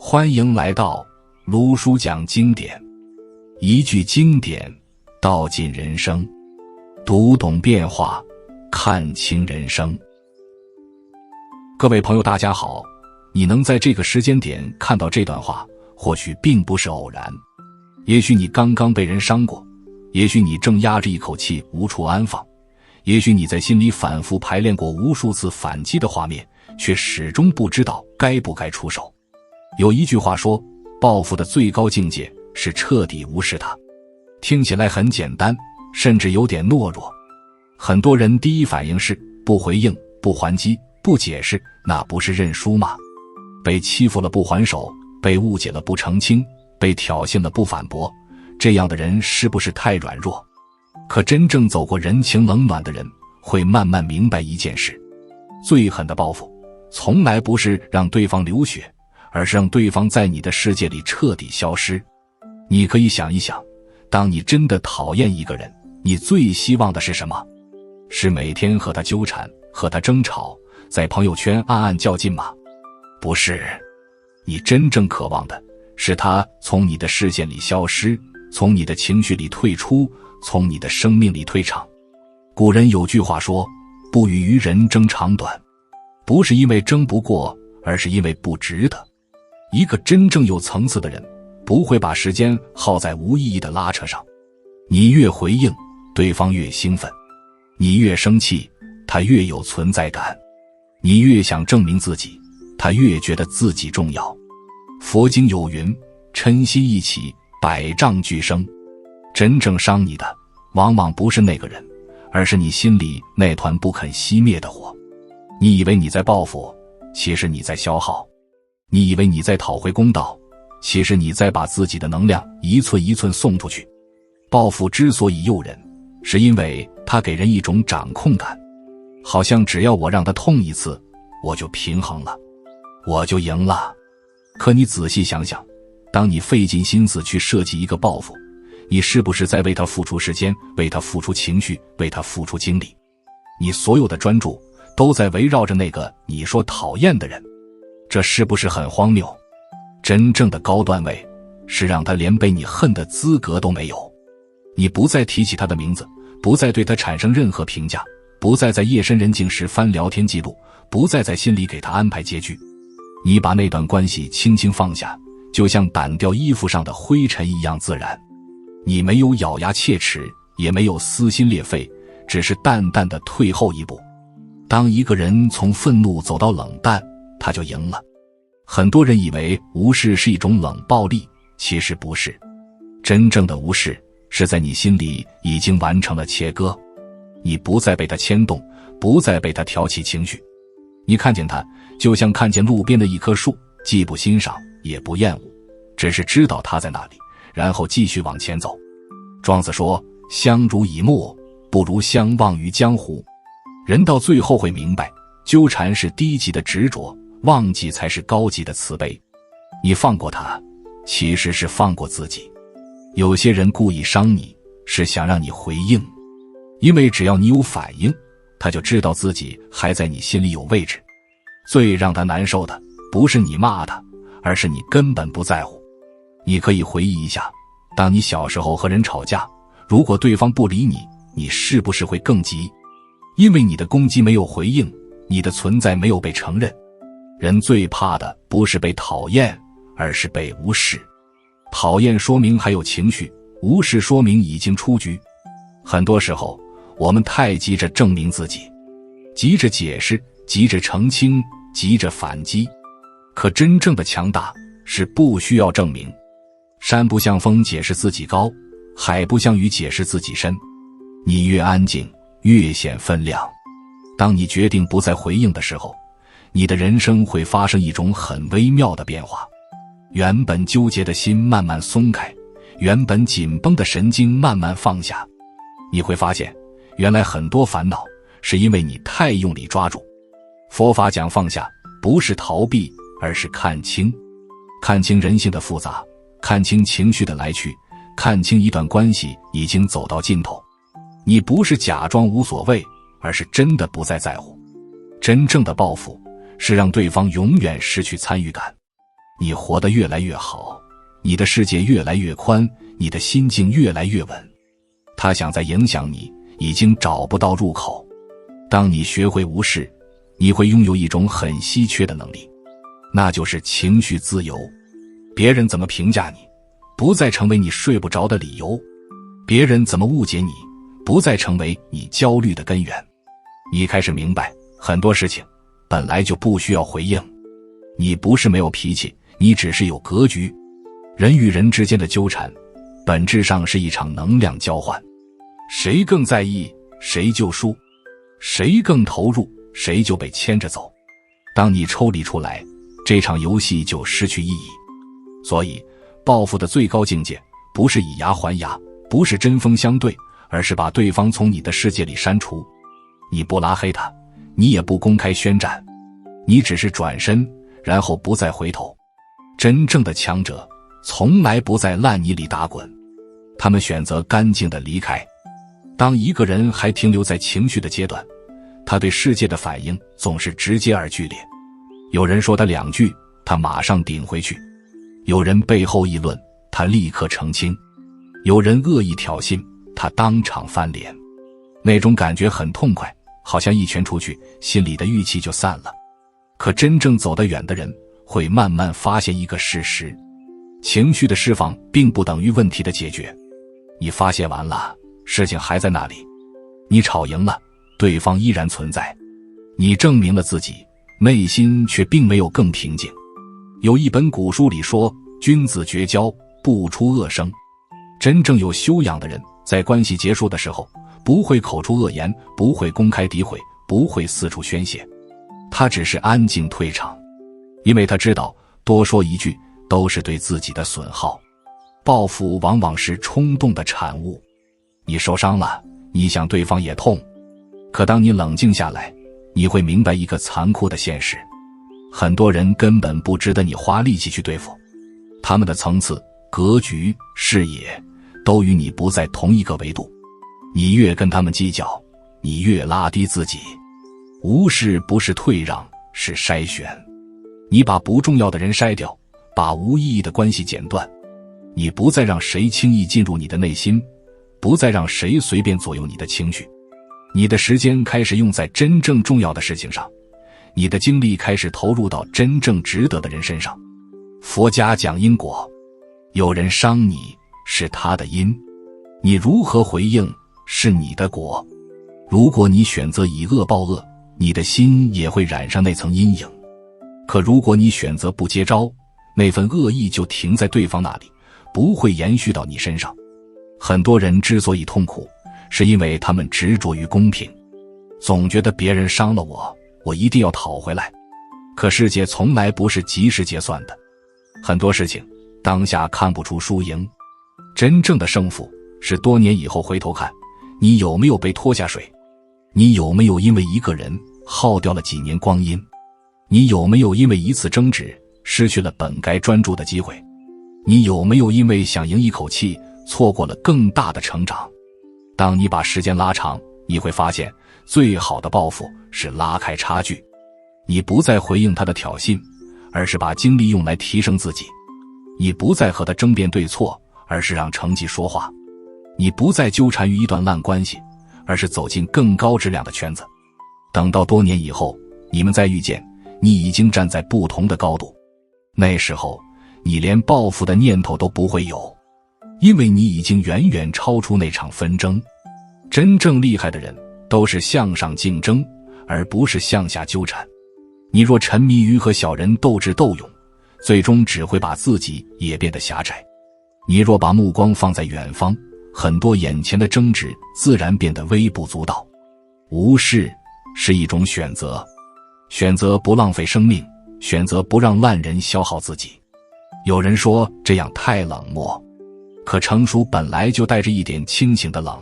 欢迎来到卢叔讲经典，一句经典道尽人生，读懂变化，看清人生。各位朋友大家好，你能在这个时间点看到这段话，或许并不是偶然。也许你刚刚被人伤过，也许你正压着一口气无处安放，也许你在心里反复排练过无数次反击的画面，却始终不知道该不该出手。有一句话说，报复的最高境界是彻底无视它。听起来很简单，甚至有点懦弱。很多人第一反应是不回应、不还击、不解释，那不是认输吗？被欺负了不还手，被误解了不澄清，被挑衅了不反驳，这样的人是不是太软弱？可真正走过人情冷暖的人，会慢慢明白一件事：最狠的报复，从来不是让对方流血，而是让对方在你的世界里彻底消失。你可以想一想，当你真的讨厌一个人，你最希望的是什么？是每天和他纠缠，和他争吵，在朋友圈暗暗较劲吗？不是，你真正渴望的是他从你的视线里消失，从你的情绪里退出，从你的生命里退场。古人有句话说，不与于人争长短，不是因为争不过，而是因为不值得。一个真正有层次的人，不会把时间耗在无意义的拉扯上。你越回应，对方越兴奋；你越生气，他越有存在感；你越想证明自己，他越觉得自己重要。佛经有云，嗔心一起，百丈俱生。真正伤你的，往往不是那个人，而是你心里那团不肯熄灭的火。你以为你在报复，其实你在消耗；你以为你在讨回公道，其实你在把自己的能量一寸一寸送出去。报复之所以诱人，是因为它给人一种掌控感，好像只要我让他痛一次，我就平衡了，我就赢了。可你仔细想想，当你费尽心思去设计一个报复，你是不是在为他付出时间，为他付出情绪，为他付出精力？你所有的专注都在围绕着那个你说讨厌的人，这是不是很荒谬？真正的高段位是让他连被你恨的资格都没有。你不再提起他的名字，不再对他产生任何评价，不再在夜深人静时翻聊天记录，不再在心里给他安排结局。你把那段关系轻轻放下，就像掸掉衣服上的灰尘一样自然。你没有咬牙切齿，也没有撕心裂肺，只是淡淡的退后一步。当一个人从愤怒走到冷淡，他就赢了。很多人以为无视是一种冷暴力，其实不是。真正的无视是在你心里已经完成了切割，你不再被他牵动，不再被他挑起情绪。你看见他，就像看见路边的一棵树，既不欣赏也不厌恶，只是知道他在那里，然后继续往前走。庄子说，相濡以沫，不如相忘于江湖。人到最后会明白，纠缠是低级的执着，忘记才是高级的慈悲。你放过他，其实是放过自己。有些人故意伤你，是想让你回应，因为只要你有反应，他就知道自己还在你心里有位置。最让他难受的，不是你骂他，而是你根本不在乎。你可以回忆一下，当你小时候和人吵架，如果对方不理你，你是不是会更急？因为你的攻击没有回应，你的存在没有被承认。人最怕的不是被讨厌，而是被无视。讨厌说明还有情绪，无视说明已经出局。很多时候，我们太急着证明自己，急着解释，急着澄清，急着反击。可真正的强大是不需要证明。山不向风解释自己高，海不向雨解释自己深。你越安静，越显分量。当你决定不再回应的时候，你的人生会发生一种很微妙的变化。原本纠结的心慢慢松开，原本紧绷的神经慢慢放下。你会发现，原来很多烦恼是因为你太用力抓住。佛法讲放下，不是逃避，而是看清。看清人性的复杂，看清情绪的来去，看清一段关系已经走到尽头。你不是假装无所谓，而是真的不再在乎。真正的报复是让对方永远失去参与感。你活得越来越好，你的世界越来越宽，你的心境越来越稳。他想再影响你，已经找不到入口。当你学会无视，你会拥有一种很稀缺的能力，那就是情绪自由。别人怎么评价你，不再成为你睡不着的理由；别人怎么误解你，不再成为你焦虑的根源。你开始明白，很多事情本来就不需要回应。你不是没有脾气，你只是有格局。人与人之间的纠缠，本质上是一场能量交换。谁更在意，谁就输；谁更投入，谁就被牵着走。当你抽离出来，这场游戏就失去意义。所以，报复的最高境界，不是以牙还牙，不是针锋相对，而是把对方从你的世界里删除。你不拉黑他，你也不公开宣战，你只是转身，然后不再回头。真正的强者，从来不在烂泥里打滚，他们选择干净地离开。当一个人还停留在情绪的阶段，他对世界的反应总是直接而剧烈。有人说他2句，他马上顶回去；有人背后议论，他立刻澄清；有人恶意挑衅，他当场翻脸。那种感觉很痛快，好像一拳出去，心里的郁气就散了。可真正走得远的人，会慢慢发现一个事实：情绪的释放并不等于问题的解决。你发泄完了，事情还在那里；你吵赢了，对方依然存在。你证明了自己，内心却并没有更平静。有一本古书里说，君子绝交，不出恶声。真正有修养的人，在关系结束的时候，不会口出恶言，不会公开诋毁，不会四处宣泄，他只是安静退场。因为他知道，多说一句都是对自己的损耗。报复往往是冲动的产物。你受伤了，你想对方也痛。可当你冷静下来，你会明白一个残酷的现实：很多人根本不值得你花力气去对付。他们的层次、格局、视野都与你不在同一个维度。你越跟他们计较，你越拉低自己。无视不是退让，是筛选。你把不重要的人筛掉，把无意义的关系剪断。你不再让谁轻易进入你的内心，不再让谁随便左右你的情绪。你的时间开始用在真正重要的事情上，你的精力开始投入到真正值得的人身上。佛家讲因果，有人伤你，是他的因，你如何回应，是你的果。如果你选择以恶报恶，你的心也会染上那层阴影。可如果你选择不接招，那份恶意就停在对方那里，不会延续到你身上。很多人之所以痛苦，是因为他们执着于公平，总觉得别人伤了我，我一定要讨回来。可世界从来不是及时结算的，很多事情当下看不出输赢，真正的胜负是多年以后回头看，你有没有被拖下水，你有没有因为一个人耗掉了几年光阴，你有没有因为一次争执失去了本该专注的机会，你有没有因为想赢一口气错过了更大的成长。当你把时间拉长，你会发现最好的报复是拉开差距。你不再回应他的挑衅，而是把精力用来提升自己。你不再和他争辩对错，而是让成绩说话。你不再纠缠于一段烂关系，而是走进更高质量的圈子。等到多年以后，你们再遇见，你已经站在不同的高度。那时候，你连报复的念头都不会有，因为你已经远远超出那场纷争。真正厉害的人都是向上竞争，而不是向下纠缠。你若沉迷于和小人斗智斗勇，最终只会把自己也变得狭窄。你若把目光放在远方，很多眼前的争执自然变得微不足道。无视是一种选择，选择不浪费生命，选择不让烂人消耗自己。有人说这样太冷漠，可成熟本来就带着一点清醒的冷。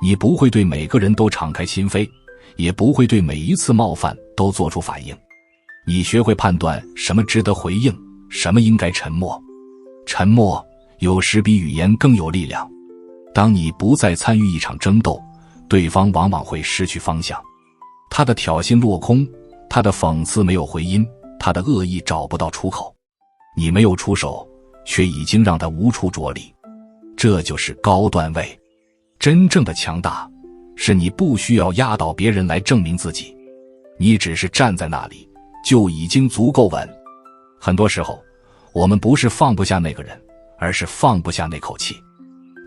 你不会对每个人都敞开心扉，也不会对每一次冒犯都做出反应。你学会判断什么值得回应，什么应该沉默。沉默有时比语言更有力量。当你不再参与一场争斗，对方往往会失去方向。他的挑衅落空，他的讽刺没有回音，他的恶意找不到出口。你没有出手，却已经让他无处着力。这就是高段位。真正的强大，是你不需要压倒别人来证明自己，你只是站在那里，就已经足够稳。很多时候，我们不是放不下那个人，而是放不下那口气。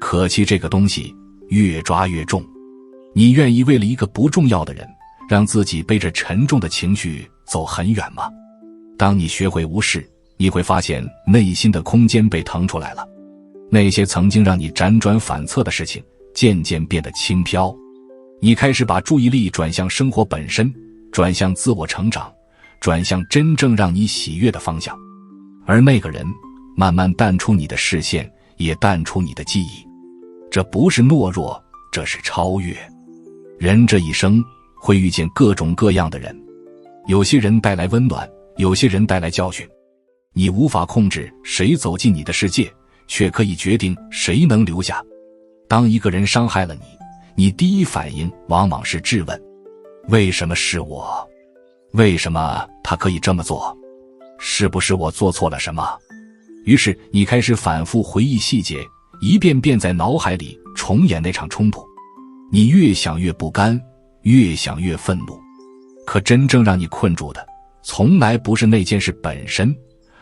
可气这个东西越抓越重，你愿意为了一个不重要的人，让自己背着沉重的情绪走很远吗？当你学会无视，你会发现内心的空间被腾出来了。那些曾经让你辗转反侧的事情，渐渐变得轻飘。你开始把注意力转向生活本身，转向自我成长，转向真正让你喜悦的方向。而那个人慢慢淡出你的视线，也淡出你的记忆。这不是懦弱，这是超越。人这一生会遇见各种各样的人，有些人带来温暖，有些人带来教训。你无法控制谁走进你的世界，却可以决定谁能留下。当一个人伤害了你，你第一反应往往是质问：为什么是我？为什么他可以这么做？是不是我做错了什么？于是你开始反复回忆细节，一遍遍在脑海里重演那场冲突。你越想越不甘，越想越愤怒。可真正让你困住的，从来不是那件事本身，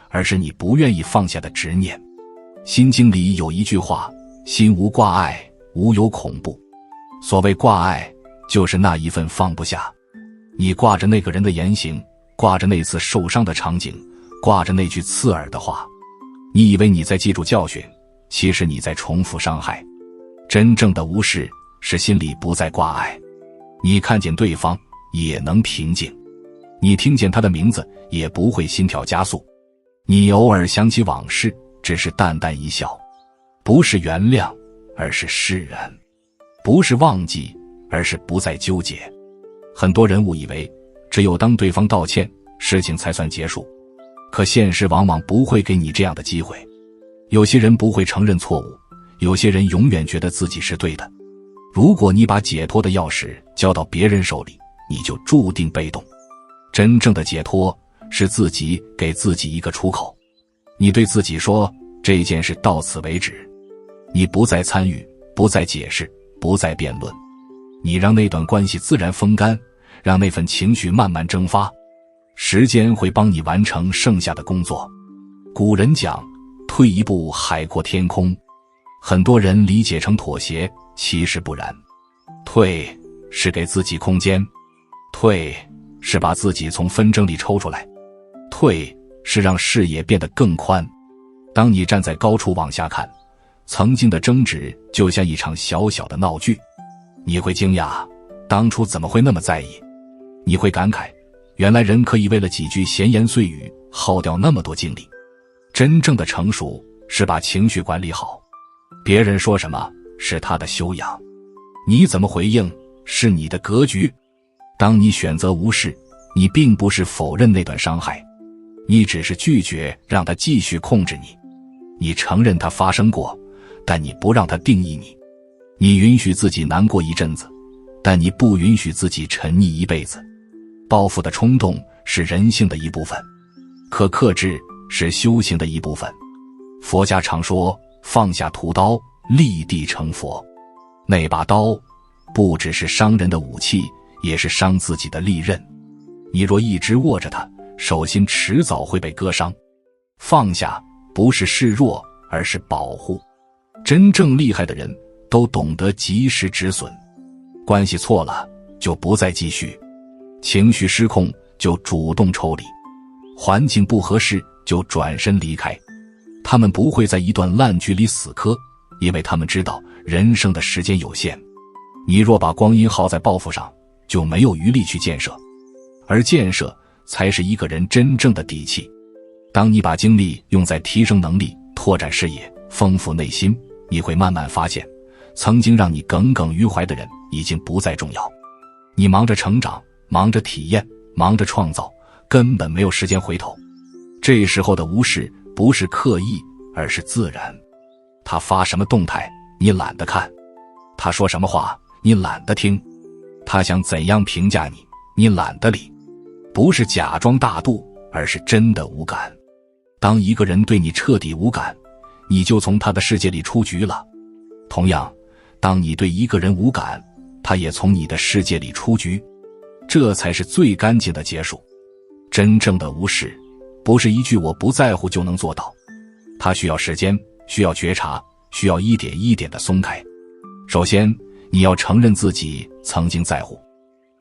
而是你不愿意放下的执念。心经里有一句话：心无挂碍，无有恐怖。所谓挂碍，就是那一份放不下。你挂着那个人的言行，挂着那次受伤的场景，挂着那句刺耳的话。你以为你在记住教训，其实你在重复伤害。真正的无视，是心里不再挂碍。你看见对方，也能平静。你听见他的名字，也不会心跳加速。你偶尔想起往事，只是淡淡一笑。不是原谅，而是释然。不是忘记，而是不再纠结。很多人误以为，只有当对方道歉，事情才算结束。可现实往往不会给你这样的机会。有些人不会承认错误，有些人永远觉得自己是对的。如果你把解脱的钥匙交到别人手里，你就注定被动。真正的解脱，是自己给自己一个出口。你对自己说，这件事到此为止。你不再参与，不再解释，不再辩论。你让那段关系自然风干，让那份情绪慢慢蒸发。时间会帮你完成剩下的工作。古人讲，退一步海阔天空。很多人理解成妥协，其实不然。退是给自己空间，退是把自己从纷争里抽出来，退是让视野变得更宽。当你站在高处往下看，曾经的争执就像一场小小的闹剧。你会惊讶，当初怎么会那么在意？你会感慨，原来人可以为了几句闲言碎语耗掉那么多精力。真正的成熟是把情绪管理好。别人说什么是他的修养，你怎么回应是你的格局。当你选择无视，你并不是否认那段伤害，你只是拒绝让它继续控制你。你承认它发生过，但你不让它定义你。你允许自己难过一阵子，但你不允许自己沉溺一辈子。报复的冲动是人性的一部分，可克制是修行的一部分。佛家常说，放下屠刀，立地成佛。那把刀不只是伤人的武器，也是伤自己的利刃。你若一直握着它，手心迟早会被割伤。放下不是示弱，而是保护。真正厉害的人都懂得及时止损。关系错了就不再继续，情绪失控就主动抽离，环境不合适就转身离开。他们不会在一段烂剧里死磕，因为他们知道人生的时间有限。你若把光阴耗在报复上，就没有余力去建设，而建设才是一个人真正的底气。当你把精力用在提升能力、拓展视野、丰富内心，你会慢慢发现，曾经让你耿耿于怀的人已经不再重要。你忙着成长，忙着体验，忙着创造，根本没有时间回头。这时候的无视不是刻意，而是自然。他发什么动态，你懒得看；他说什么话，你懒得听；他想怎样评价你，你懒得理。不是假装大度，而是真的无感。当一个人对你彻底无感，你就从他的世界里出局了。同样，当你对一个人无感，他也从你的世界里出局，这才是最干净的结束。真正的无视，不是一句我不在乎就能做到，它需要时间，需要觉察，需要一点一点的松开。首先，你要承认自己曾经在乎，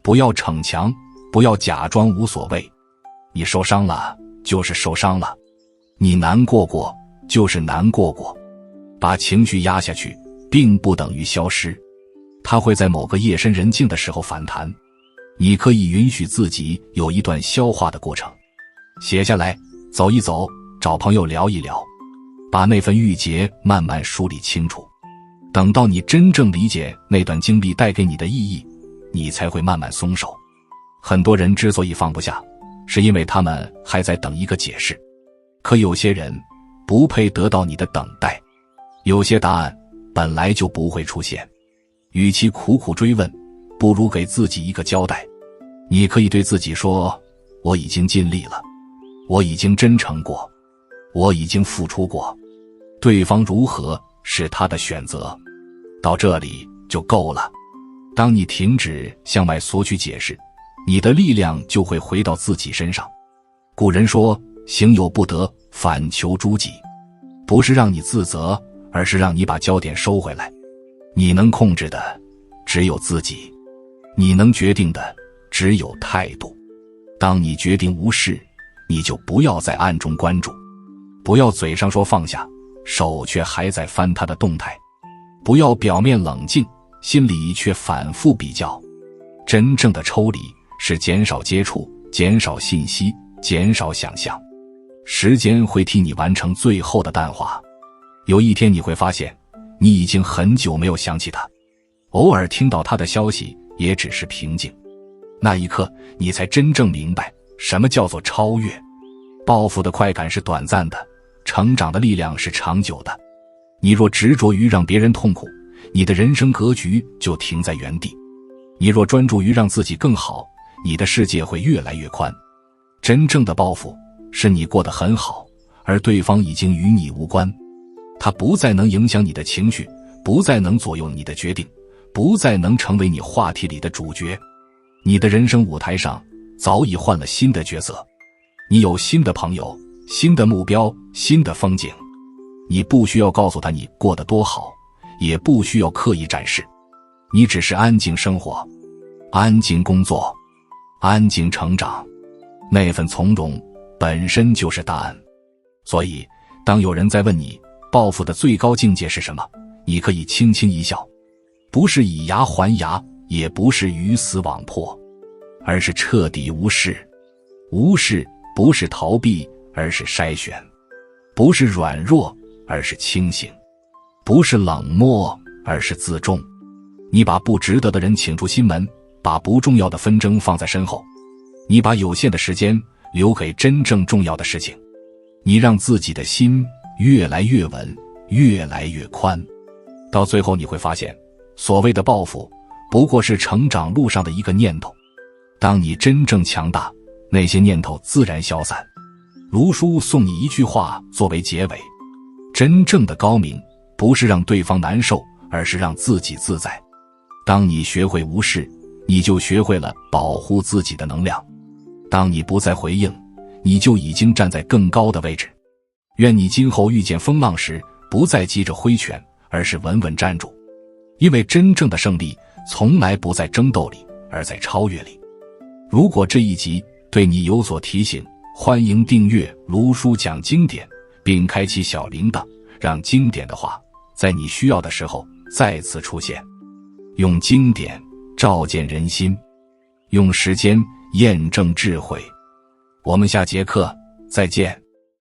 不要逞强，不要假装无所谓。你受伤了，就是受伤了；你难过过，就是难过过。把情绪压下去，并不等于消失，它会在某个夜深人静的时候反弹。你可以允许自己有一段消化的过程，写下来，走一走，找朋友聊一聊，把那份郁结慢慢梳理清楚。等到你真正理解那段经历带给你的意义，你才会慢慢松手。很多人之所以放不下，是因为他们还在等一个解释。可有些人不配得到你的等待，有些答案本来就不会出现。与其苦苦追问，不如给自己一个交代。你可以对自己说，我已经尽力了，我已经真诚过，我已经付出过，对方如何是他的选择，到这里就够了。当你停止向外索取解释，你的力量就会回到自己身上。古人说，行有不得，反求诸己，不是让你自责，而是让你把焦点收回来。你能控制的只有自己，你能决定的只有态度。当你决定无视，你就不要在暗中关注，不要嘴上说放下，手却还在翻他的动态，不要表面冷静，心里却反复比较。真正的抽离是减少接触，减少信息，减少想象。时间会替你完成最后的淡化。有一天你会发现，你已经很久没有想起他，偶尔听到他的消息也只是平静。那一刻，你才真正明白什么叫做超越。报复的快感是短暂的，成长的力量是长久的。你若执着于让别人痛苦，你的人生格局就停在原地。你若专注于让自己更好，你的世界会越来越宽。真正的报复是你过得很好，而对方已经与你无关。他不再能影响你的情绪，不再能左右你的决定，不再能成为你话题里的主角。你的人生舞台上早已换了新的角色，你有新的朋友，新的目标，新的风景。你不需要告诉他你过得多好，也不需要刻意展示，你只是安静生活，安静工作，安静成长。那份从容本身就是答案。所以当有人在问你报复的最高境界是什么，你可以轻轻一笑，不是以牙还牙，也不是鱼死网破，而是彻底无视。无视不是逃避，而是筛选；不是软弱，而是清醒；不是冷漠，而是自重。你把不值得的人请出心门，把不重要的纷争放在身后，你把有限的时间留给真正重要的事情。你让自己的心越来越稳，越来越宽。到最后你会发现，所谓的报复不过是成长路上的一个念头。当你真正强大，那些念头自然消散。卢叔送你一句话作为结尾：真正的高明不是让对方难受，而是让自己自在。当你学会无视，你就学会了保护自己的能量。当你不再回应，你就已经站在更高的位置。愿你今后遇见风浪时，不再急着挥拳，而是稳稳站住。因为真正的胜利从来不在争斗里，而在超越里。如果这一集对你有所提醒，欢迎订阅卢叔讲经典，并开启小铃铛，让经典的话在你需要的时候再次出现。用经典照见人心，用时间验证智慧。我们下节课再见。